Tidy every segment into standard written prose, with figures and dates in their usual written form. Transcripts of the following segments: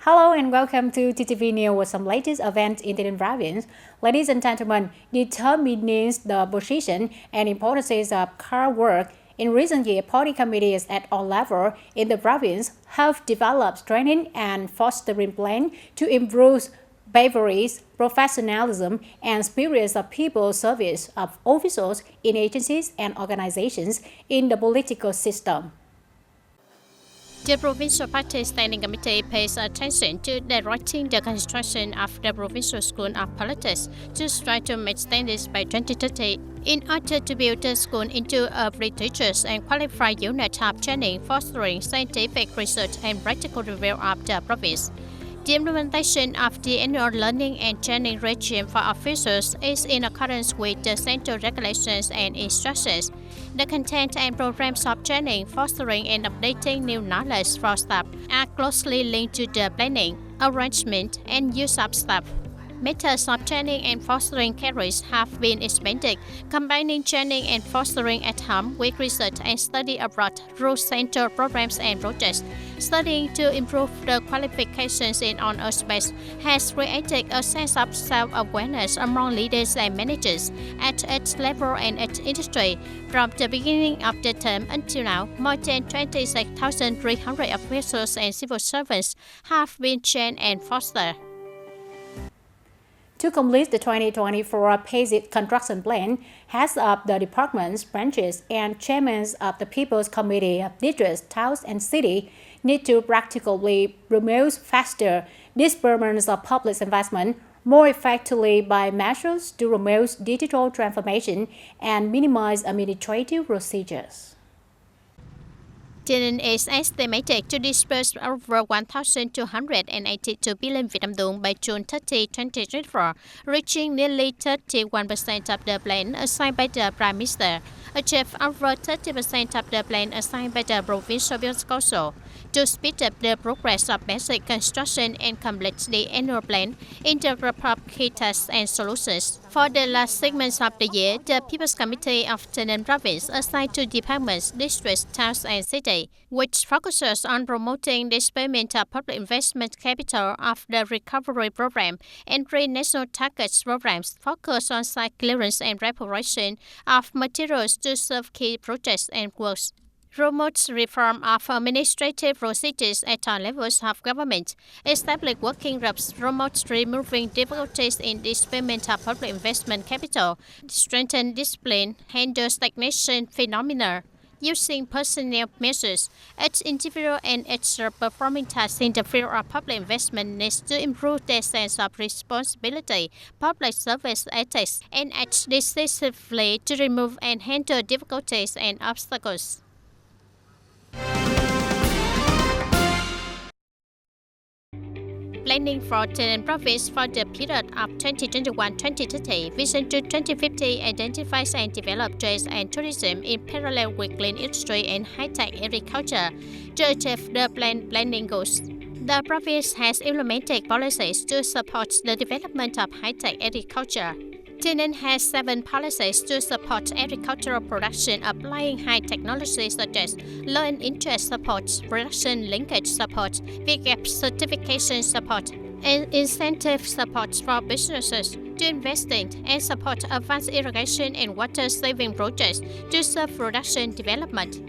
Hello and welcome to TTV News with some latest events in the province. Ladies and gentlemen, determining the position and importance of car work in recent years, party committees at all levels in the province have developed training and fostering plans to improve bravery, professionalism, and spirits of people service of officials in agencies and organizations in the political system. The Provincial Party Standing Committee pays attention to directing the construction of the Provincial School of Politics to strive to meet standards by 2030 in order to build the school into a prestigious and qualified unit of training, fostering scientific research and practical review of the province. The implementation of the annual learning and training regime for officials is in accordance with the central regulations and instructions. The content and programs of training, fostering and updating new knowledge for staff are closely linked to the planning, arrangement, and use of staff. Methods of training and fostering careers have been expanded, combining training and fostering at home with research and study abroad through central programs and projects. Studying to improve the qualifications in on earth space has created a sense of self-awareness among leaders and managers at its level and at industry. From the beginning of the term until now, more than 26,300 officials and civil servants have been trained and fostered. To complete the 2024 PACIT construction plan, heads of the departments, branches, and chairmen of the People's Committee of districts, towns, and cities need to practically promote faster disbursement of public investment more effectively by measures to promote digital transformation and minimize administrative procedures. TayNinhTV is estimated to disburse over 1,282 billion Vietnam dong by June 30, 2024, reaching nearly 31% of the plan assigned by the Prime Minister, achieve over 30% of the plan assigned by the Provincial Business Council. To speed up the progress of basic construction and complete the annual plan, integrate key tasks and solutions. For the last 6 months of the year, the People's Committee of TayNinhTV Province assigned to departments, districts, towns, and cities, which focuses on promoting the disbursement of public investment capital of the recovery program and three national targets programs focus on site clearance and preparation of materials to serve key projects and works. Promotes reform of administrative procedures at all levels of government, establish working groups, promotes removing difficulties in disbursement of public investment capital, strengthen discipline, handle stagnation phenomena, using personnel measures. Each individual and each performing tasks in the field of public investment needs to improve their sense of responsibility, public service ethics, and act decisively to remove and handle difficulties and obstacles. Planning for TayNinhTV Province for the period of 2021-2030, Vision to 2050 identifies and develops trade and tourism in parallel with clean industry and high-tech agriculture to achieve the planning goals. The province has implemented policies to support the development of high-tech agriculture. TayNinhTV has 7 policies to support agricultural production applying high technology such as low interest support, production linkage support, VGAP certification support, and incentive support for businesses to invest in and support advanced irrigation and water saving projects to serve production development.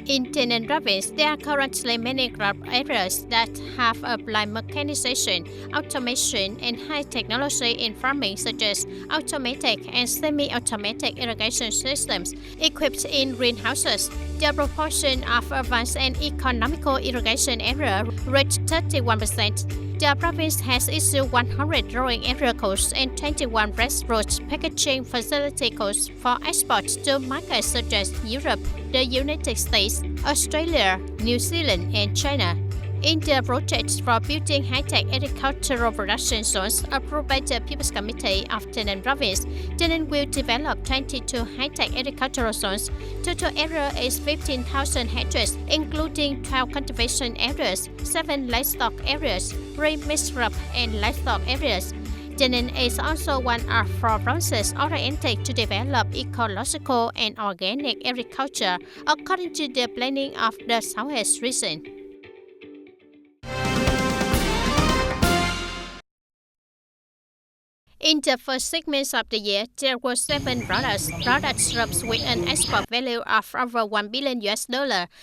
In TayNinhTV Province, there are currently many crop areas that have applied mechanization, automation, and high technology in farming, such as automatic and semi-automatic irrigation systems equipped in greenhouses. The proportion of advanced and economical irrigation area reached 31%. The province has issued 100 drawing area codes and 21 breadfruit packaging facility codes for export to markets such as Europe, the United States, Australia, New Zealand, and China. In the projects for building high-tech agricultural production zones approved by the People's Committee of TayNinhTV Province, TayNinhTV will develop 22 high-tech agricultural zones. Total area is 15,000 hectares, including 12 cultivation areas, 7 livestock areas, 3 mixed crop and livestock areas. TayNinhTV is also one of 4 provinces oriented to develop ecological and organic agriculture according to the planning of the Southeast region. In the first 6 months of the year, there were 7 products drops with an export value of over $1 billion,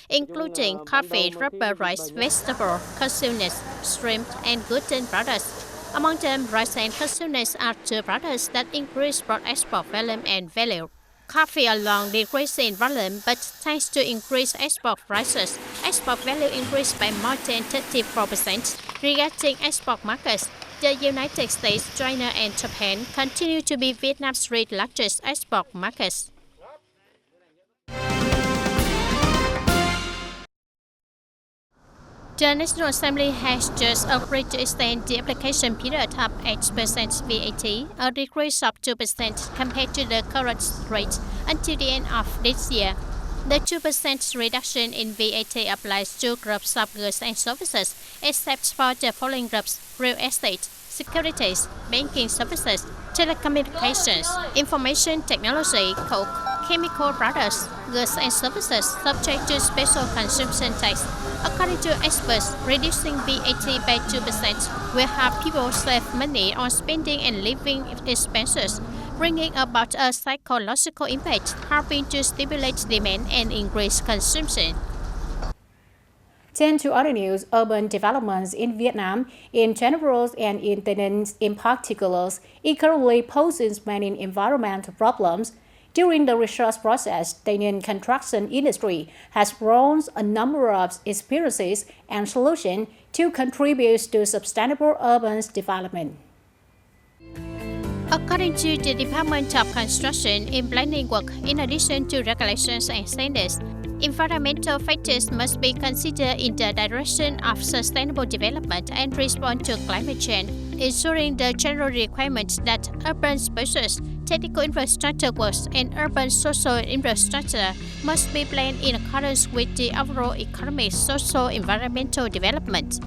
including coffee, rubber, rice, vegetable, cashew nuts, shrimp, and gluten products. Among them, rice and cashew nuts are 2 products that increase both export volume and value. Coffee alone decreased in volume, but thanks to increased export prices, export value increased by more than 34%. Regarding export markets, the United States, China, and Japan continue to be Vietnam's 3 largest export markets. The National Assembly has just agreed to extend the application period of 8% VAT, a decrease of 2% compared to the current rate, until the end of this year. The 2% reduction in VAT applies to groups of goods and services, except for the following groups: real estate, securities, banking services, telecommunications, information technology, coke, chemical products, goods and services subject to special consumption tax. According to experts, reducing VAT by 2% will help people save money on spending and living expenses, bringing about a psychological impact, helping to stimulate demand and increase consumption. Turn to other news. Urban developments in Vietnam in general and in Tay Ninh in particular, it currently poses many environmental problems. During the research process, Tay Ninh construction industry has brought a number of experiences and solutions to contribute to sustainable urban development. According to the Department of Construction in planning work, in addition to regulations and standards, environmental factors must be considered in the direction of sustainable development and respond to climate change, ensuring the general requirements that urban spaces, technical infrastructure works, and urban social infrastructure must be planned in accordance with the overall economic, social, environmental development.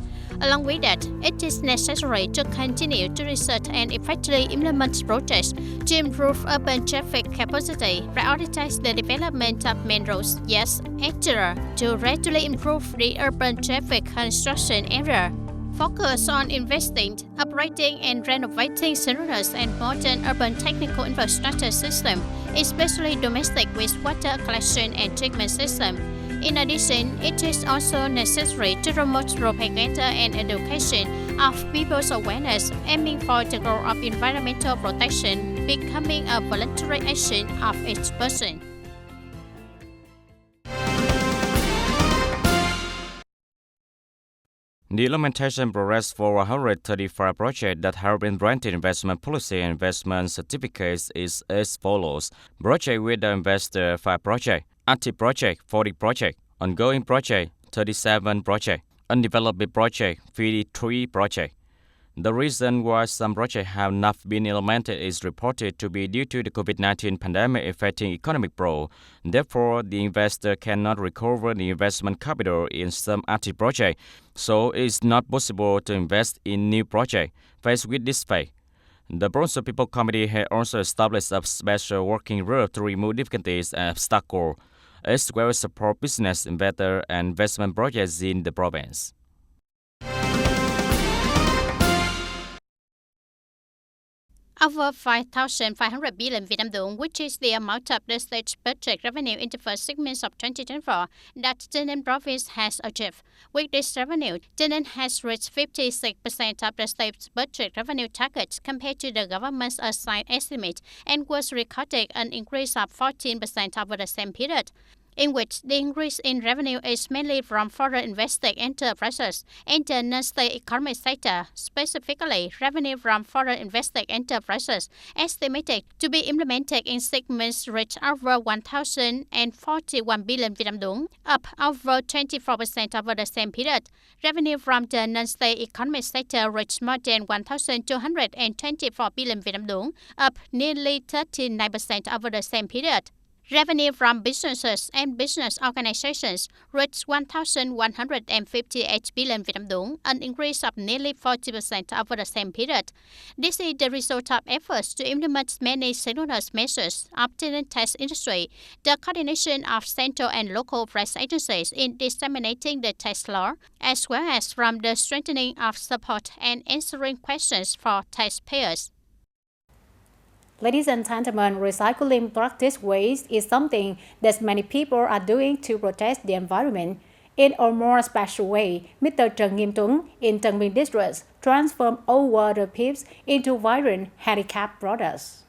Along with that, it is necessary to continue to research and effectively implement projects to improve urban traffic capacity, prioritize the development of main roads, etc., to gradually improve the urban traffic construction area. Focus on investing, upgrading and renovating synchronous and modern urban technical infrastructure system, especially domestic wastewater collection and treatment system. In addition, it is also necessary to promote propaganda and education of people's awareness, aiming for the goal of environmental protection becoming a voluntary action of each person. The implementation progress for 135 projects that have been granted investment policy and investment certificates is as follows. Project with the investor 5 projects, active project 40 projects, ongoing project 37 projects, undeveloped project 53 projects. The reason why some projects have not been implemented is reported to be due to the COVID-19 pandemic affecting economic growth. Therefore, the investor cannot recover the investment capital in some active projects, so it is not possible to invest in new projects. Faced with this fact, the Bronze People Committee has also established a special working group to remove difficulties and obstacles, as well as support business, investor, and investment projects in the province. Over 5,500 billion Vietnam dong, which is the amount of the state's budget revenue in the first 6 months of 2024 that Tay Ninh province has achieved. With this revenue, Tay Ninh has reached 56% of the state's budget revenue target compared to the government's assigned estimate and was recorded an increase of 14% over the same period, in which the increase in revenue is mainly from foreign invested enterprises and the non-state economic sector. Specifically, revenue from foreign invested enterprises estimated to be implemented in 6 months reached over 1,041 billion Vietnam dong, up over 24% over the same period. Revenue from the non-state economic sector reached more than 1,224 billion Vietnam dong, up nearly 39% over the same period. Revenue from businesses and business organizations reached 1,158 billion Vietnam dong, an increase of nearly 40% over the same period. This is the result of efforts to implement many synchronous measures of the tax industry, the coordination of central and local press agencies in disseminating the tax law, as well as from the strengthening of support and answering questions for taxpayers. Ladies and gentlemen, recycling plastic waste is something that many people are doing to protect the environment. In a more special way, Mr. Trần Nghiêm Tuấn in Tân Bình District transformed old water pipes into vibrant handicap products.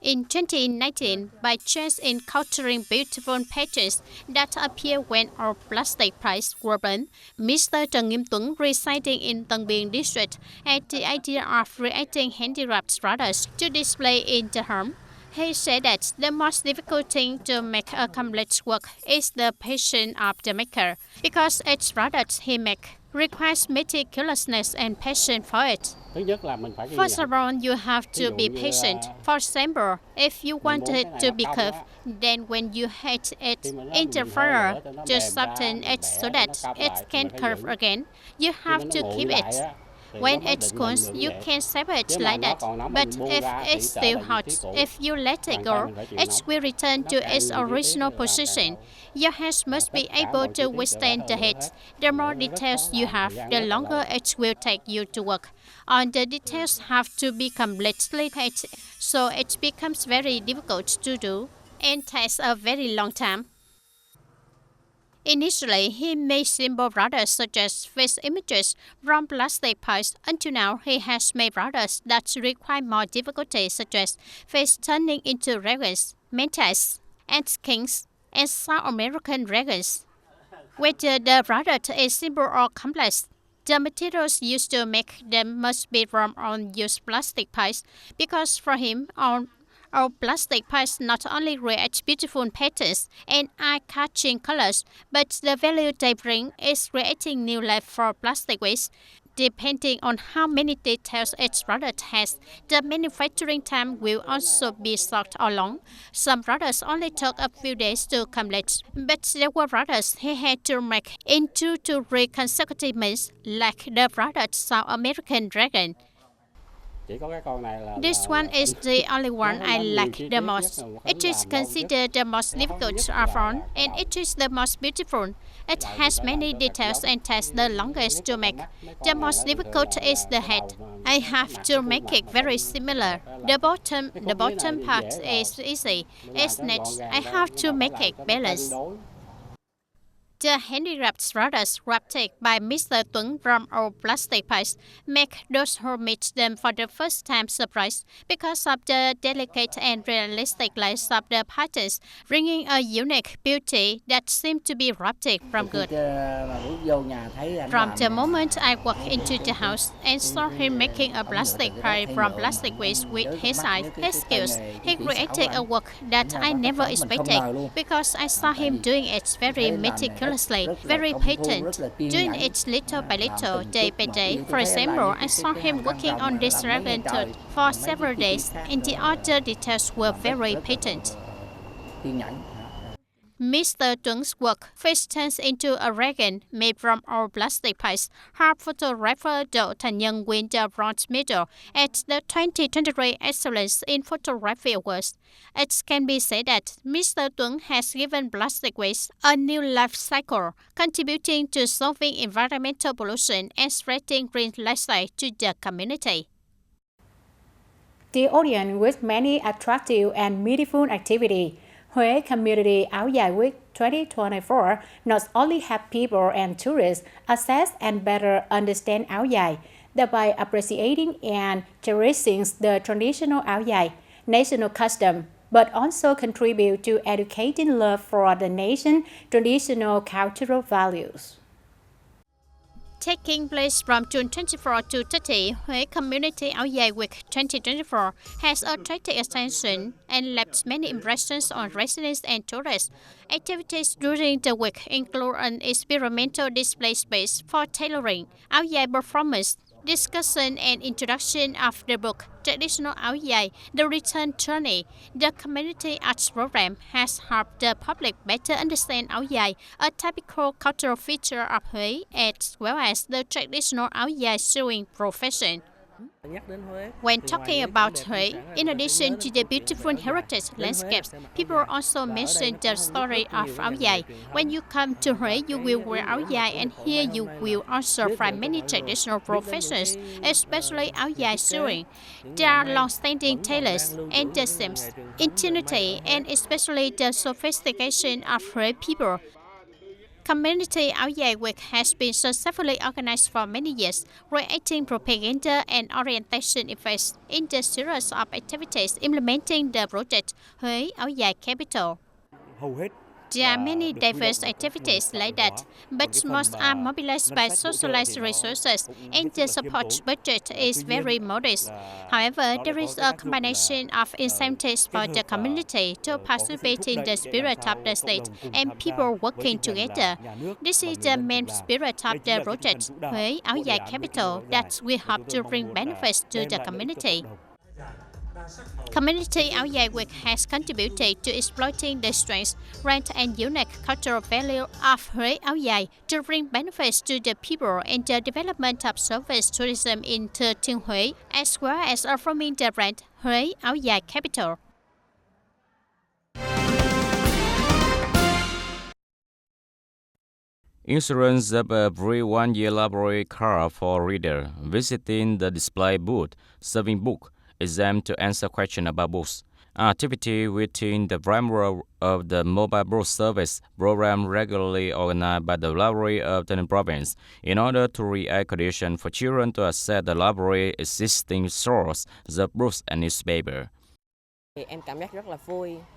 In 2019, by chance encountering beautiful patterns that appear when our plastic pipes were burned, Mr. Trần Nghiêm Tuấn, residing in Tân Bình District, had the idea of creating handicraft products to display in the home. He said that the most difficult thing to make a complete work is the patience of the maker, because each product he makes requires meticulousness and patience for it. First of all, you have to be patient. For example, if you want it to be curved, then when you heat it in the fire to soften it so that it can curve again, you have to keep it. When it's cold, you can save it like that. But if it's still hot, if you let it go, it will return to its original position. Your hands must be able to withstand the heat. The more details you have, the longer it will take you to work. And the details have to be completely hit, so it becomes very difficult to do and takes a very long time. Initially, he made simple products such as face images from plastic pipes. Until now, he has made products that require more difficulty, such as face turning into dragons, mantis, and kings, and South American dragons. Whether the product is simple or complex, the materials used to make them must be from unused plastic pipes, because for him, our plastic pipes not only create beautiful patterns and eye-catching colors, but the value they bring is creating new life for plastic waste. Depending on how many details each product has, the manufacturing time will also be short or long. Some products only took a few days to complete, but there were products he had to make in 2 to 3 consecutive months, like the product South American Dragon. This one is the only one I like the most. It is considered the most difficult of all, and it is the most beautiful. It has many details and takes the longest to make. The most difficult is the head. I have to make it very similar. The bottom part is easy. It's neat. I have to make it balanced. The handicraft products crafted by Mr. Tuấn from old plastic pipes make those who meet them for the first time surprised because of the delicate and realistic lines of the patterns, bringing a unique beauty that seems to be crafted from good. From the moment I walked into the house and saw him making a plastic pipe from plastic waste with his eyes, his skills, he created a work that I never expected, because I saw him doing it very meticulously, very patent, doing it little by little, day by day. For example, I saw him working on this dragon tooth for several days, and the other details were very patent. Mr. Tuấn work first turns into a dragon made from old plastic pipes. Her photographer Đỗ Thành Nhân win the bronze medal at the 2023 Excellence in Photography Awards. It can be said that Mr. Tuấn has given plastic waste a new life cycle, contributing to solving environmental pollution and spreading green lifestyle to the community. The audience with many attractive and meaningful activities, Huế Community Áo Dài Week 2024 not only help people and tourists access and better understand áo dài, thereby appreciating and cherishing the traditional áo dài, national custom, but also contribute to educating love for the nation's traditional cultural values. Taking place from June 24 to 30, Huế Community Áo Dài Week 2024 has attracted attention and left many impressions on residents and tourists. Activities during the week include an experimental display space for tailoring, áo dài performance, discussion and introduction of the book Traditional Áo Dài, The Return Journey. The community arts program has helped the public better understand áo dài, a typical cultural feature of Huế, as well as the traditional áo dài sewing profession. When talking about Huế, in addition to the beautiful heritage landscapes, people also mention the story of áo dài. When you come to Huế, you will wear áo dài, and here you will also find many traditional professions, especially áo dài sewing. There are long-standing tailors and the seams, ingenuity, and especially the sophistication of Huế people. Community Áo Dài Week has been successfully organized for many years, creating propaganda and orientation events in the series of activities implementing the project Huế Áo Dài Capital. There are many diverse activities like that, but most are mobilized by socialized resources, and the support budget is very modest. However, there is a combination of incentives for the community to participate in the spirit of the state and people working together. This is the main spirit of the project, Huế Áo Dài Capital, that we hope to bring benefits to the community. Community Áo Dài Week has contributed to exploiting the strengths, range, and unique cultural value of Huế Áo Dài to bring benefits to the people and the development of service tourism in Thừa Thiên Huế, as well as affirming the brand Huế Áo Dài Capital. Insurance of a free one-year library card for reader visiting the display booth, serving book, exam to answer questions about books. Activity within the framework of the mobile book service program regularly organized by the Library of the Province in order to create conditions for children to access the library existing source, the books and newspaper.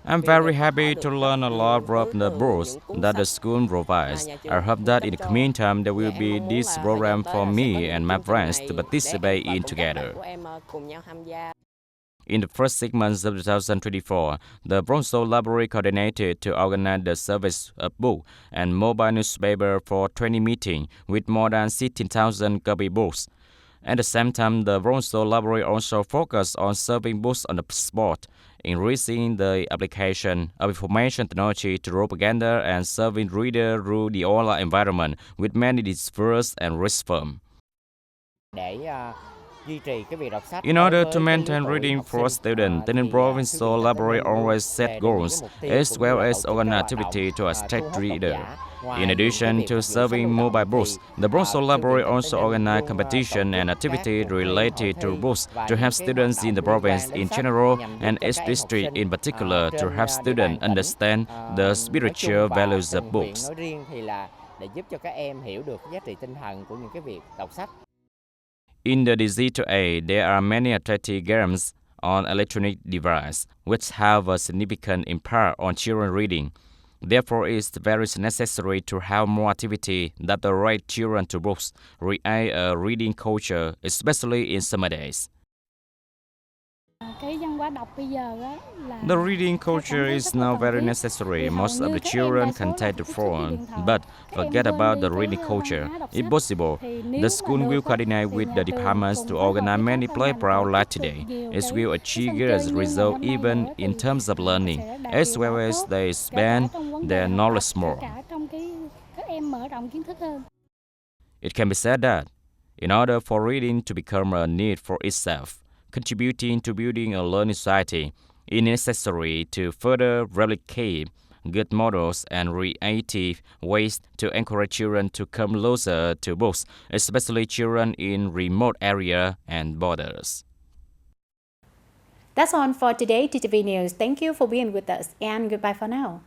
I'm very happy to learn a lot from the books that the school provides. I hope that in the meantime there will be this program for me and my friends to participate in together. In the first 6 months of 2024, the Bronzo Library coordinated to organize the service of book and mobile newspaper for 20 meetings with more than 16,000 copy books. At the same time, the Bronzo Library also focused on serving books on the spot, increasing the application of information technology to propaganda and serving readers through the online environment with many diverse and rich forms. In order to maintain reading for students, the Provincial Library always set goals, as well as organize activity to attract readers. In addition to serving mobile books, the Bronzo Library also organized competition and activity related to books to help students in the province in general and its district in particular to help students understand the spiritual values of books. In the digital age, there are many attractive games on electronic devices which have a significant impact on children reading. Therefore, it is very necessary to have more activity that direct children to books, create a reading culture, especially in summer days. The reading culture is now very necessary. Most of the children can take the phone, but forget about the reading culture. If possible, the school will coordinate with the departments to organize many playgrounds like today. It will achieve good results even in terms of learning, as well as they expand their knowledge more. It can be said that, in order for reading to become a need for itself, contributing to building a learning society, it is necessary to further replicate good models and creative ways to encourage children to come closer to books, especially children in remote areas and borders. That's all for today, TTV News. Thank you for being with us, and goodbye for now.